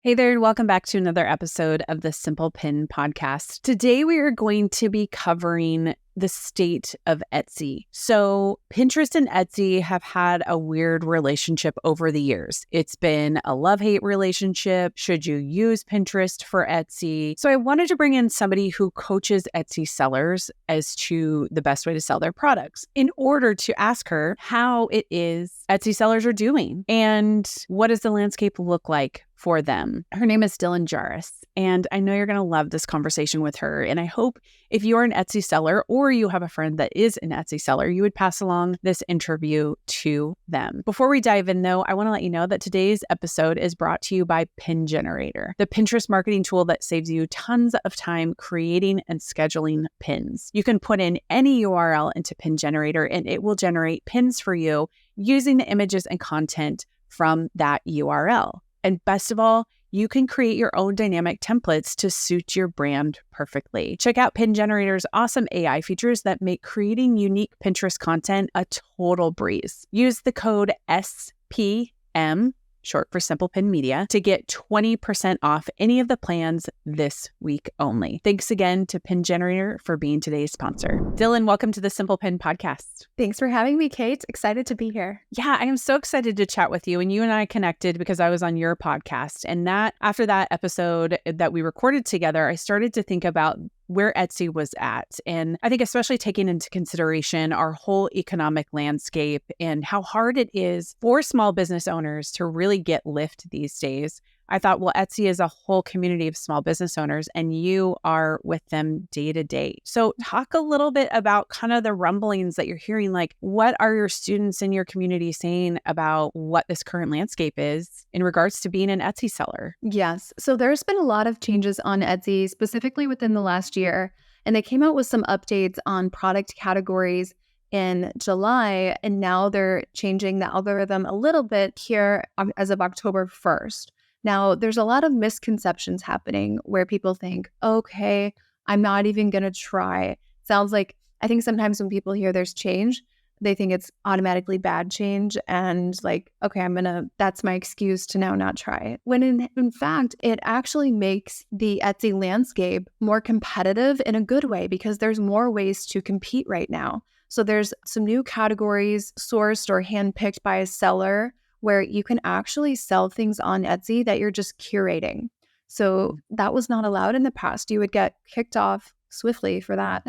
Hey there, and welcome back to another episode of the Simple Pin podcast. Today, we are going to be covering the state of Etsy. So Pinterest and Etsy have had a weird relationship over the years. It's been a love-hate relationship. Should you use Pinterest for Etsy? So I wanted to bring in somebody who coaches Etsy sellers as to the best way to sell their products in order to ask her how it is Etsy sellers are doing and what does the landscape look like for them. Her name is Jarrus, and I know you're going to love this conversation with her. And I hope if you're an Etsy seller or you have a friend that is an Etsy seller, you would pass along this interview to them. Before we dive in, though, I want to let you know that today's episode is brought to you by Pin Generator, the Pinterest marketing tool that saves you tons of time creating and scheduling pins. You can put in any URL into Pin Generator, and it will generate pins for you using the images and content from that URL. And best of all, you can create your own dynamic templates to suit your brand perfectly. Check out Pin Generator's awesome AI features that make creating unique Pinterest content a total breeze. Use the code SPM, short for Simple Pin Media, to get 20% off any of the plans this week only. Thanks again to Pin Generator for being today's sponsor. Dylan, welcome to the Simple Pin podcast. Thanks for having me, Kate. Excited to be here. Yeah, I am so excited to chat with you. And you and I connected because I was on your podcast. And after that episode that we recorded together, I started to think about where Etsy was at. And I think especially taking into consideration our whole economic landscape and how hard it is for small business owners to really get lift these days. I thought, well, Etsy is a whole community of small business owners and you are with them day to day. So talk a little bit about kind of the rumblings that you're hearing. Like, what are your students in your community saying about what this current landscape is in regards to being an Etsy seller? Yes. So there's been a lot of changes on Etsy, specifically within the last year. And they came out with some updates on product categories in July. And now they're changing the algorithm a little bit here as of October 1st. Now, there's a lot of misconceptions happening where people think, okay, I'm not even going to try. Sounds like, I think sometimes when people hear there's change, they think it's automatically bad change and like, okay, that's my excuse to now not try it. When in fact, it actually makes the Etsy landscape more competitive in a good way because there's more ways to compete right now. So there's some new categories sourced or handpicked by a seller where you can actually sell things on Etsy that you're just curating. So that was not allowed in the past. You would get kicked off swiftly for that.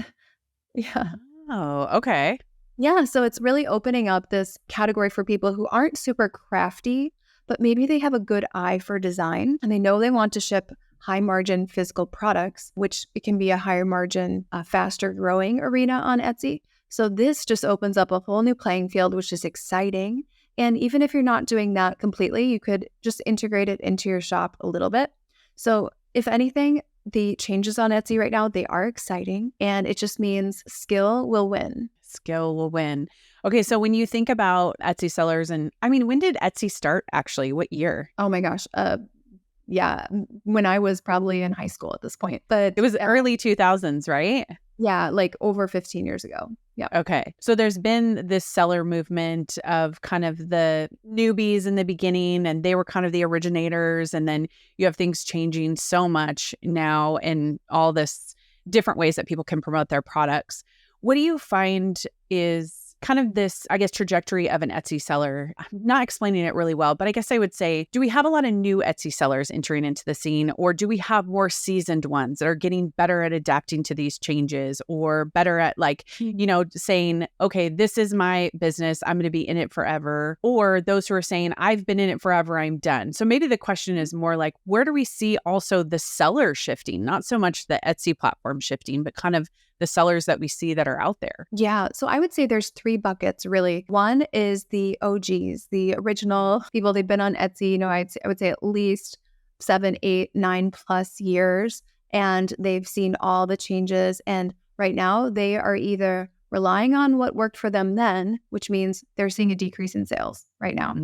Yeah. Oh, okay. Yeah, so it's really opening up this category for people who aren't super crafty, but maybe they have a good eye for design and they know they want to ship high margin physical products, which it can be a higher margin, faster growing arena on Etsy. So this just opens up a whole new playing field, which is exciting. And even if you're not doing that completely, you could just integrate it into your shop a little bit. So if anything, the changes on Etsy right now, they are exciting. And it just means skill will win. Skill will win. Okay, so when you think about Etsy sellers, and I mean, when did Etsy start actually? What year? Oh my gosh. Yeah, when I was probably in high school at this point. But it was early 2000s, right? Yeah, like over 15 years ago. Yeah. Okay. So there's been this seller movement of kind of the newbies in the beginning, and they were kind of the originators. And then you have things changing so much now and all this different ways that people can promote their products. What do you find is kind of this, I guess, trajectory of an Etsy seller? I'm not explaining it really well, but I guess I would say, do we have a lot of new Etsy sellers entering into the scene, or do we have more seasoned ones that are getting better at adapting to these changes or better at saying, okay, this is my business, I'm going to be in it forever, or those who are saying, I've been in it forever, I'm done. So maybe the question is more like, where do we see also the seller shifting, not so much the Etsy platform shifting, but kind of the sellers that we see that are out there? Yeah. So I would say there's three buckets, really. One is the OGs, the original people. They've been on Etsy, I would say at least 7, 8, 9+ years, and they've seen all the changes. And right now they are either relying on what worked for them then, which means they're seeing a decrease in sales right now,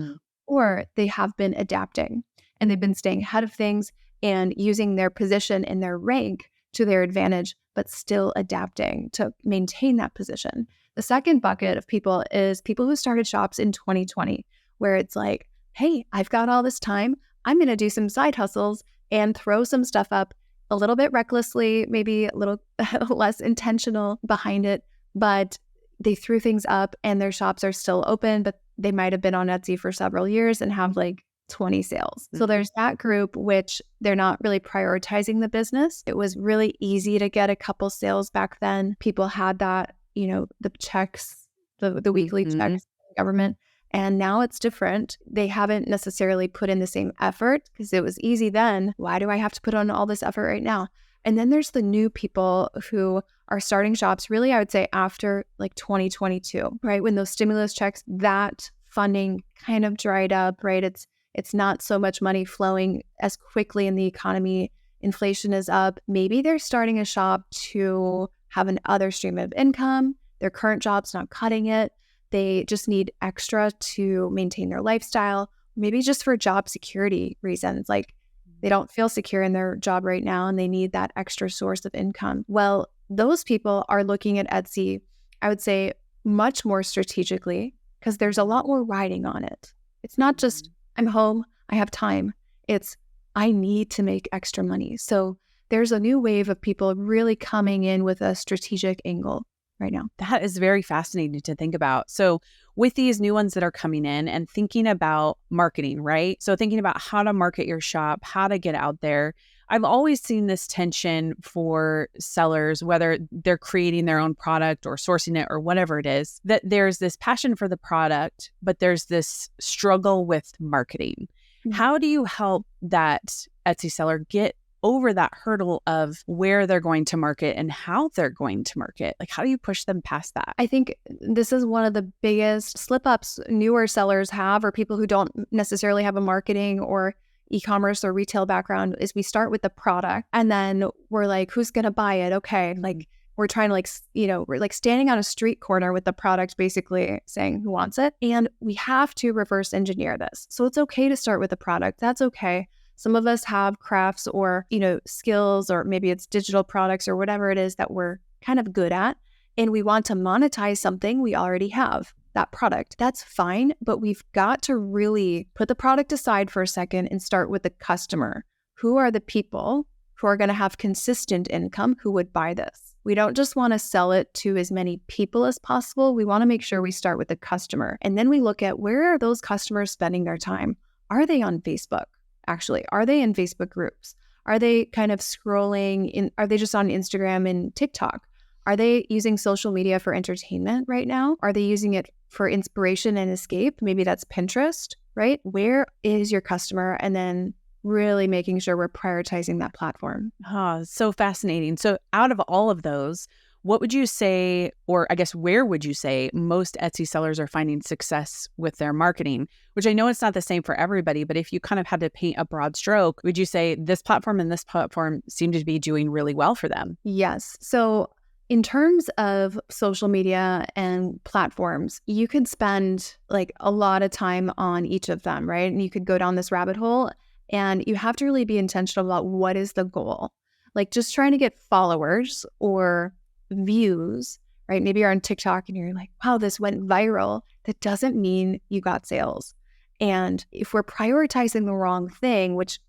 or they have been adapting and they've been staying ahead of things and using their position in their rank to their advantage, but still adapting to maintain that position. The second bucket of people is people who started shops in 2020, where it's like, hey, I've got all this time. I'm going to do some side hustles and throw some stuff up a little bit recklessly, maybe a little less intentional behind it, but they threw things up and their shops are still open, but they might have been on Etsy for several years and have like 20 sales. So there's that group, which they're not really prioritizing the business. It was really easy to get a couple sales back then. People had that, the checks, the weekly checks from the government. And now it's different. They haven't necessarily put in the same effort because it was easy then. Why do I have to put on all this effort right now? And then there's the new people who are starting shops really, I would say after like 2022, right? When those stimulus checks, that funding kind of dried up, right? It's not so much money flowing as quickly in the economy. Inflation is up. Maybe they're starting a shop to have an other stream of income. Their current job's not cutting it. They just need extra to maintain their lifestyle, maybe just for job security reasons. Like they don't feel secure in their job right now and they need that extra source of income. Well, those people are looking at Etsy, I would say, much more strategically because there's a lot more riding on it. It's not just, I'm home, I have time. It's, I need to make extra money. So there's a new wave of people really coming in with a strategic angle right now. That is very fascinating to think about. So with these new ones that are coming in and thinking about marketing, right? So thinking about how to market your shop, how to get out there. I've always seen this tension for sellers, whether they're creating their own product or sourcing it or whatever it is, that there's this passion for the product, but there's this struggle with marketing. How do you help that Etsy seller get over that hurdle of where they're going to market and how they're going to market? Like, how do you push them past that? I think this is one of the biggest slip-ups newer sellers have, or people who don't necessarily have a marketing or e-commerce or retail background, is we start with the product and then we're like, who's going to buy it? Okay. Like we're trying to we're like standing on a street corner with the product, basically saying who wants it. And we have to reverse engineer this. So it's okay to start with the product. That's okay. Some of us have crafts or, skills, or maybe it's digital products or whatever it is that we're kind of good at. And we want to monetize something we already have, that product. That's fine, but we've got to really put the product aside for a second and start with the customer. Who are the people who are going to have consistent income who would buy this? We don't just want to sell it to as many people as possible. We want to make sure we start with the customer. And then we look at, where are those customers spending their time? Are they on Facebook? Actually, are they in Facebook groups? Are they kind of scrolling in? Are they just on Instagram and TikTok? Are they using social media for entertainment right now? Are they using it for inspiration and escape? Maybe that's Pinterest, right? Where is your customer? And then really making sure we're prioritizing that platform. Oh, so fascinating. So out of all of those, what would you say, or I guess where would you say most Etsy sellers are finding success with their marketing? Which I know it's not the same for everybody, but if you kind of had to paint a broad stroke, would you say this platform and this platform seem to be doing really well for them? Yes. So in terms of social media and platforms, you could spend like a lot of time on each of them, right? And you could go down this rabbit hole, and you have to really be intentional about what is the goal. Like just trying to get followers or views, right? Maybe you're on TikTok and you're like, wow, this went viral. That doesn't mean you got sales. And if we're prioritizing the wrong thing, which,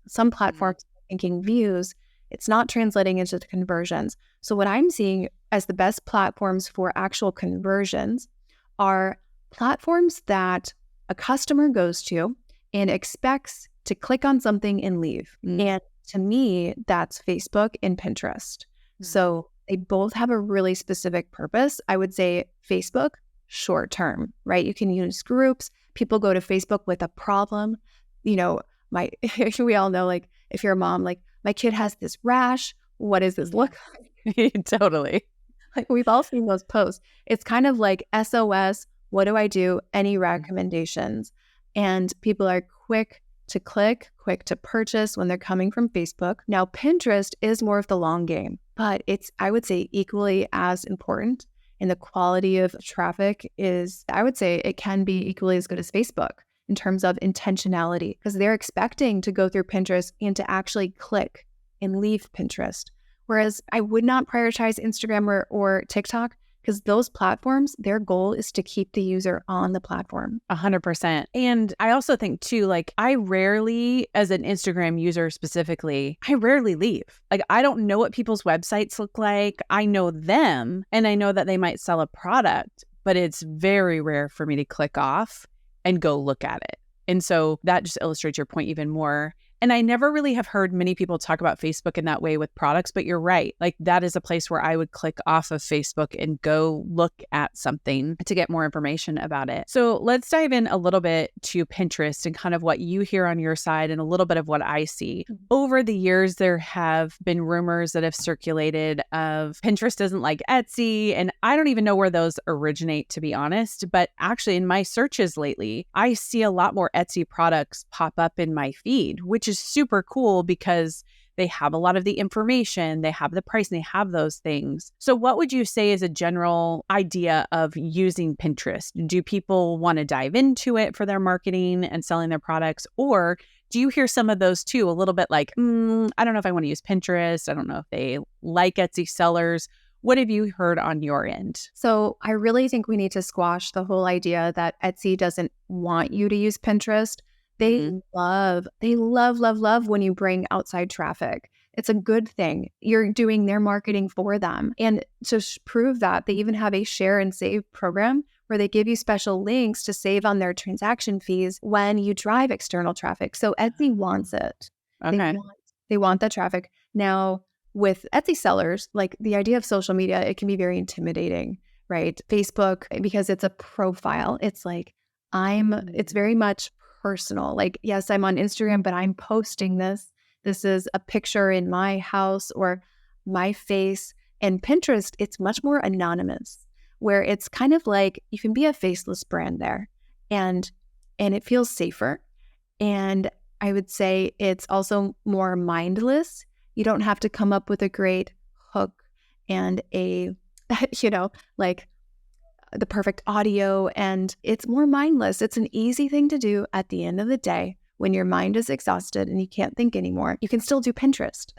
some platforms are thinking views, it's not translating into the conversions. So what I'm seeing as the best platforms for actual conversions are platforms that a customer goes to and expects to click on something and leave. And to me, that's Facebook and Pinterest. So they both have a really specific purpose. I would say Facebook, short term, right? You can use groups. People go to Facebook with a problem. We all know, like, if you're a mom, like, my kid has this rash. What does this look like? Totally. Like, we've all seen those posts. It's kind of like SOS. What do I do? Any recommendations? And people are quick to click, quick to purchase when they're coming from Facebook. Now, Pinterest is more of the long game, but it's, I would say, equally as important. And the quality of traffic is, I would say, it can be equally as good as Facebook in terms of intentionality, because they're expecting to go through Pinterest and to actually click and leave Pinterest. Whereas I would not prioritize Instagram or TikTok because those platforms, their goal is to keep the user on the platform. 100%. And I also think too, like I rarely, as an Instagram user specifically, I rarely leave. Like I don't know what people's websites look like. I know them and I know that they might sell a product, but it's very rare for me to click off and go look at it. And so that just illustrates your point even more. And I never really have heard many people talk about Facebook in that way with products, but you're right. Like that is a place where I would click off of Facebook and go look at something to get more information about it. So let's dive in a little bit to Pinterest and kind of what you hear on your side and a little bit of what I see. Over the years, there have been rumors that have circulated of Pinterest doesn't like Etsy. And I don't even know where those originate, to be honest. But actually in my searches lately, I see a lot more Etsy products pop up in my feed, which is super cool because they have a lot of the information, they have the price, and they have those things. So what would you say is a general idea of using Pinterest? Do people want to dive into it for their marketing and selling their products? Or do you hear some of those too, a little bit like, I don't know if I want to use Pinterest. I don't know if they like Etsy sellers. What have you heard on your end? So I really think we need to squash the whole idea that Etsy doesn't want you to use Pinterest. They love when you bring outside traffic. It's a good thing. You're doing their marketing for them. And to prove that, they even have a share and save program where they give you special links to save on their transaction fees when you drive external traffic. So Etsy wants it. Okay. They want that traffic. Now, with Etsy sellers, like the idea of social media, it can be very intimidating, right? Facebook, because it's a profile. It's like, it's very much personal. Like, yes, I'm on Instagram, but I'm posting this. This is a picture in my house or my face. And Pinterest, it's much more anonymous, where it's kind of like you can be a faceless brand there, and it feels safer. And I would say it's also more mindless. You don't have to come up with a great hook and like the perfect audio, and it's more mindless. It's an easy thing to do at the end of the day when your mind is exhausted and you can't think anymore. You can still do Pinterest.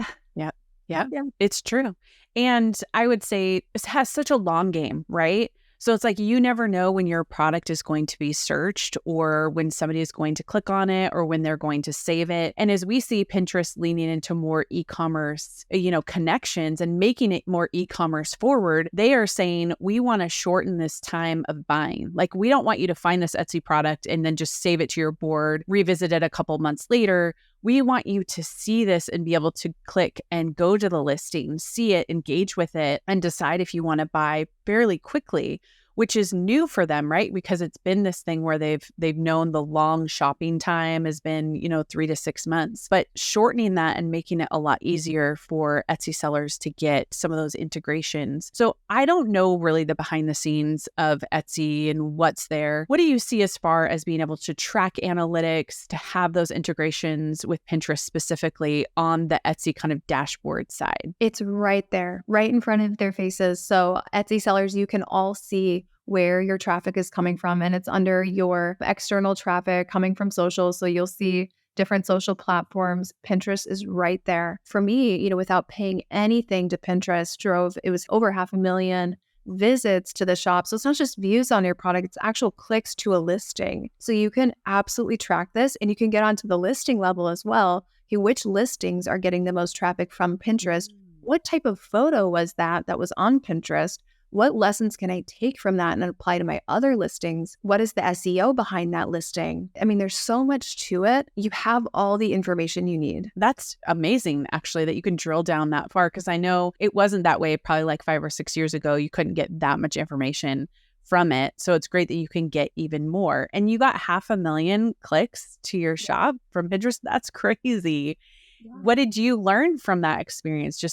Yeah, it's true. And I would say it has such a long game, right? So it's like you never know when your product is going to be searched or when somebody is going to click on it or when they're going to save it. And as we see Pinterest leaning into more e-commerce, connections and making it more e-commerce forward, they are saying, we want to shorten this time of buying. Like, we don't want you to find this Etsy product and then just save it to your board, revisit it a couple months later. We want you to see this and be able to click and go to the listing, see it, engage with it, and decide if you want to buy fairly quickly, which is new for them, right? Because it's been this thing where they've known the long shopping time has been, 3 to 6 months, but shortening that and making it a lot easier for Etsy sellers to get some of those integrations. So I don't know really the behind the scenes of Etsy and what's there. What do you see as far as being able to track analytics, to have those integrations with Pinterest specifically on the Etsy kind of dashboard side? It's right there, right in front of their faces. So Etsy sellers, you can all see where your traffic is coming from, and it's under your external traffic coming from social. So you'll see different social platforms. Pinterest is right there. For me, without paying anything to Pinterest, it was over 500,000 visits to the shop. So it's not just views on your product, it's actual clicks to a listing. So you can absolutely track this, and you can get onto the listing level as well. Which listings are getting the most traffic from Pinterest? What type of photo was that was on Pinterest? What lessons can I take from that and apply to my other listings? What is the SEO behind that listing? I mean, there's so much to it. You have all the information you need. That's amazing, actually, that you can drill down that far, because I know it wasn't that way probably like 5 or 6 years ago. You couldn't get that much information from it. So it's great that you can get even more. And you got 500,000 clicks to your shop from Pinterest. That's crazy. Yeah. What did you learn from that experience?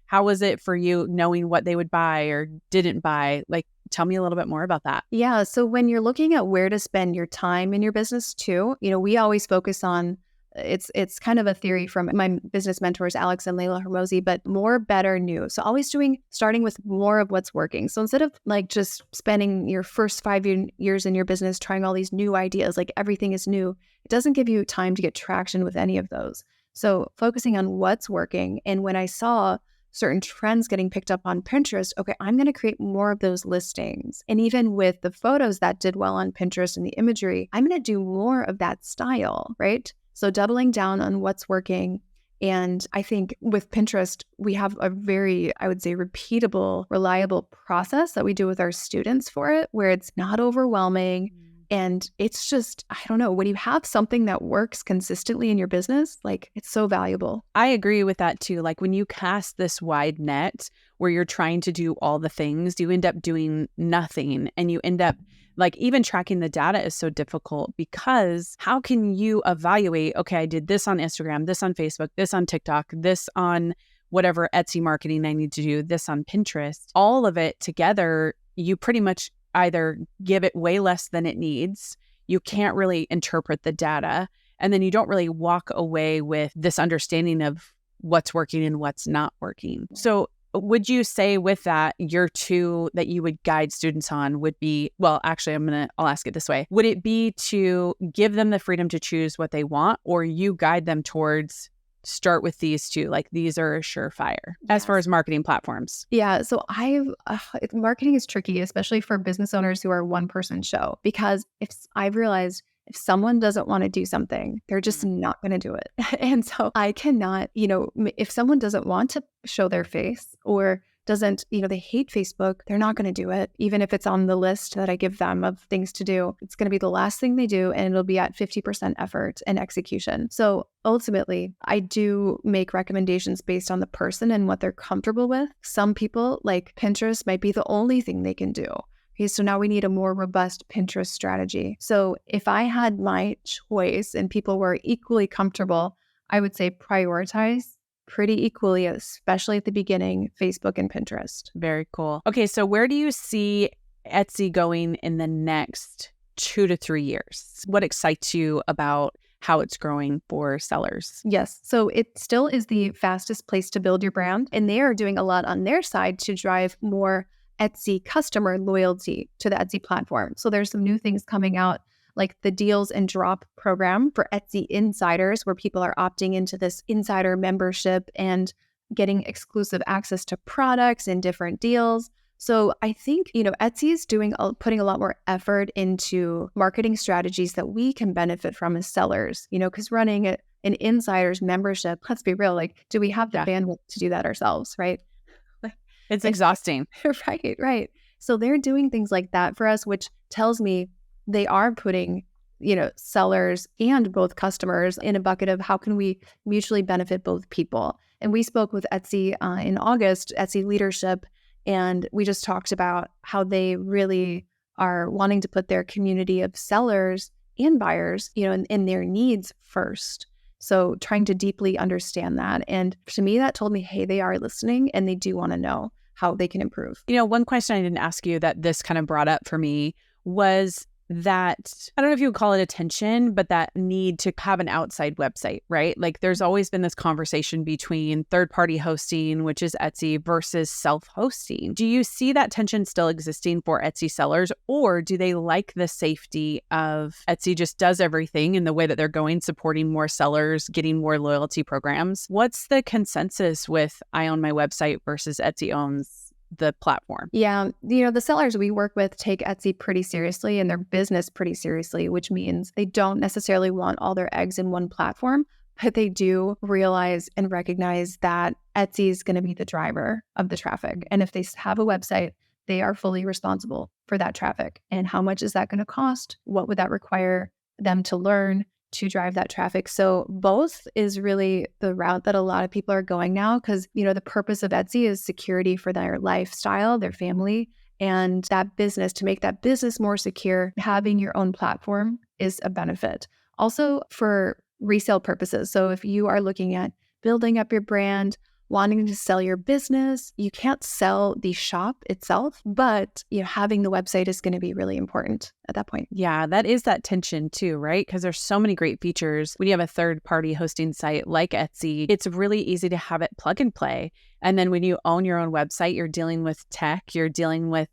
How was it for you knowing what they would buy or didn't buy? Like, tell me a little bit more about that. Yeah. So when you're looking at where to spend your time in your business too, we always focus on, it's kind of a theory from my business mentors, Alex and Layla Hermosi, but more, better, new. So always starting with more of what's working. So instead of like just spending your first 5 years in your business trying all these new ideas, like everything is new, it doesn't give you time to get traction with any of those. So focusing on what's working. And when I saw certain trends getting picked up on Pinterest, okay, I'm going to create more of those listings. And even with the photos that did well on Pinterest and the imagery, I'm going to do more of that style, right? So doubling down on what's working. And I think with Pinterest, we have a very, I would say, repeatable, reliable process that we do with our students for it, where it's not overwhelming. And it's just, I don't know, when you have something that works consistently in your business, like it's so valuable. I agree with that too. Like when you cast this wide net where you're trying to do all the things, you end up doing nothing, and you end up like even tracking the data is so difficult, because how can you evaluate, okay, I did this on Instagram, this on Facebook, this on TikTok, this on whatever Etsy marketing I need to do, this on Pinterest, all of it together, you pretty much either give it way less than it needs, you can't really interpret the data, and then you don't really walk away with this understanding of what's working and what's not working. So would you say with that, your two that you would guide students on would be, well, actually, I'll ask it this way. Would it be to give them the freedom to choose what they want, or you guide them towards start with these two, like these are a surefire as far as marketing platforms? Yeah. So marketing is tricky, especially for business owners who are one person show, because I've realized if someone doesn't want to do something, they're just not going to do it. And so I cannot, if someone doesn't want to show their face or doesn't, they hate Facebook, they're not going to do it. Even if it's on the list that I give them of things to do, it's going to be the last thing they do, and it'll be at 50% effort and execution. So ultimately, I do make recommendations based on the person and what they're comfortable with. Some people, like Pinterest, might be the only thing they can do. Okay, so now we need a more robust Pinterest strategy. So if I had my choice and people were equally comfortable, I would say prioritize pretty equally, especially at the beginning, Facebook and Pinterest. Very cool. Okay, so where do you see Etsy going in the next 2 to 3 years? What excites you about how it's growing for sellers? Yes. So it still is the fastest place to build your brand. And they are doing a lot on their side to drive more Etsy customer loyalty to the Etsy platform. So there's some new things coming out, like the Deals and Drop program for Etsy insiders, where people are opting into this insider membership and getting exclusive access to products and different deals. So I think, Etsy is putting a lot more effort into marketing strategies that we can benefit from as sellers, because running an insider's membership, let's be real, like, do we have the bandwidth to do that ourselves, right? It's exhausting. Right. So they're doing things like that for us, which tells me they are putting, sellers and both customers in a bucket of how can we mutually benefit both people. And we spoke with Etsy in August, Etsy leadership, and we just talked about how they really are wanting to put their community of sellers and buyers, in their needs first. So trying to deeply understand that. And to me, that told me, hey, they are listening and they do want to know how they can improve. One question I didn't ask you that this kind of brought up for me was that, I don't know if you would call it attention, but that need to have an outside website, right? Like there's always been this conversation between third-party hosting, which is Etsy, versus self-hosting. Do you see that tension still existing for Etsy sellers, or do they like the safety of Etsy just does everything in the way that they're going, supporting more sellers, getting more loyalty programs? What's the consensus with I own my website versus Etsy owns the platform? Yeah. The sellers we work with take Etsy pretty seriously and their business pretty seriously, which means they don't necessarily want all their eggs in one platform, but they do realize and recognize that Etsy is going to be the driver of the traffic. And if they have a website, they are fully responsible for that traffic. And how much is that going to cost? What would that require them to learn to drive that traffic? So both is really the route that a lot of people are going now, because, the purpose of Etsy is security for their lifestyle, their family, and that business. To make that business more secure, having your own platform is a benefit. Also for resale purposes. So if you are looking at building up your brand, wanting to sell your business, you can't sell the shop itself, but having the website is going to be really important at that point. Yeah, that is that tension too, right? Because there's so many great features. When you have a third-party hosting site like Etsy, it's really easy to have it plug and play. And then when you own your own website, you're dealing with tech, you're dealing with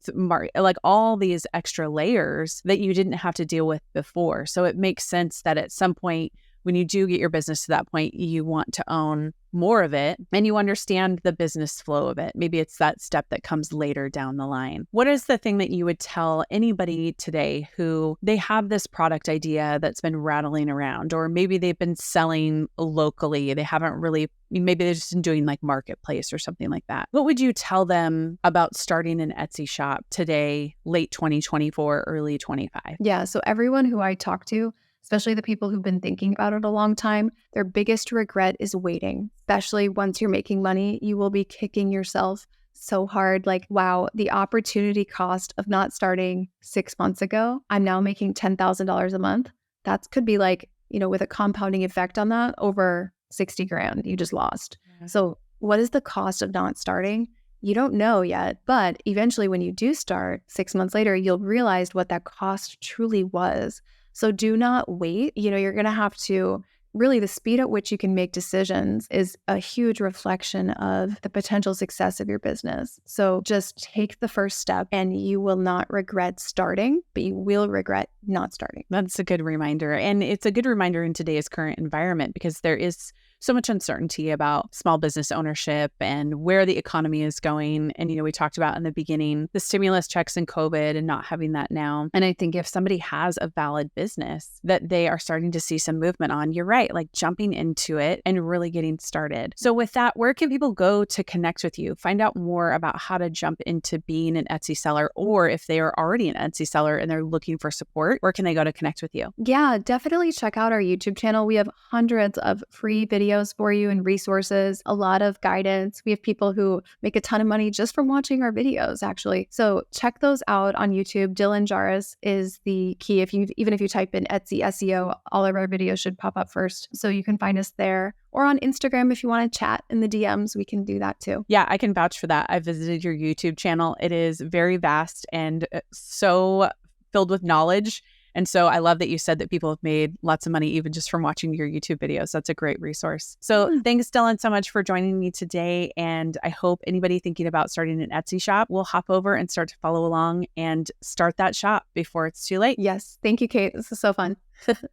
like all these extra layers that you didn't have to deal with before. So it makes sense that at some point, when you do get your business to that point, you want to own more of it and you understand the business flow of it. Maybe it's that step that comes later down the line. What is the thing that you would tell anybody today who they have this product idea that's been rattling around, or maybe they've been selling locally, they haven't really, maybe they're just doing like marketplace or something like that. What would you tell them about starting an Etsy shop today, late 2024, early 25? Yeah. So everyone who I talk to, especially the people who've been thinking about it a long time, their biggest regret is waiting. Especially once you're making money, you will be kicking yourself so hard. Like, wow, the opportunity cost of not starting 6 months ago, I'm now making $10,000 a month. That could be like, with a compounding effect on that, over 60 grand you just lost. Yeah. So what is the cost of not starting? You don't know yet, but eventually when you do start 6 months later, you'll realize what that cost truly was. So do not wait. You're going to have to really, the speed at which you can make decisions is a huge reflection of the potential success of your business. So just take the first step and you will not regret starting, but you will regret not starting. That's a good reminder. And it's a good reminder in today's current environment because there is so much uncertainty about small business ownership and where the economy is going. And, we talked about in the beginning, the stimulus checks and COVID and not having that now. And I think if somebody has a valid business that they are starting to see some movement on, you're right, like jumping into it and really getting started. So with that, where can people go to connect with you, find out more about how to jump into being an Etsy seller, or if they are already an Etsy seller and they're looking for support, where can they go to connect with you? Yeah, definitely check out our YouTube channel. We have hundreds of free videos for you and resources, a lot of guidance. We have people who make a ton of money just from watching our videos, actually. So check those out on YouTube. Dylan Jarrus is the key. Even if you type in Etsy SEO, all of our videos should pop up first. So you can find us there. Or on Instagram, if you want to chat in the DMs, we can do that too. Yeah, I can vouch for that. I visited your YouTube channel. It is very vast and so filled with knowledge. And so I love that you said that people have made lots of money even just from watching your YouTube videos. That's a great resource. So thanks, Dylan, so much for joining me today. And I hope anybody thinking about starting an Etsy shop will hop over and start to follow along and start that shop before it's too late. Yes. Thank you, Kate. This is so fun.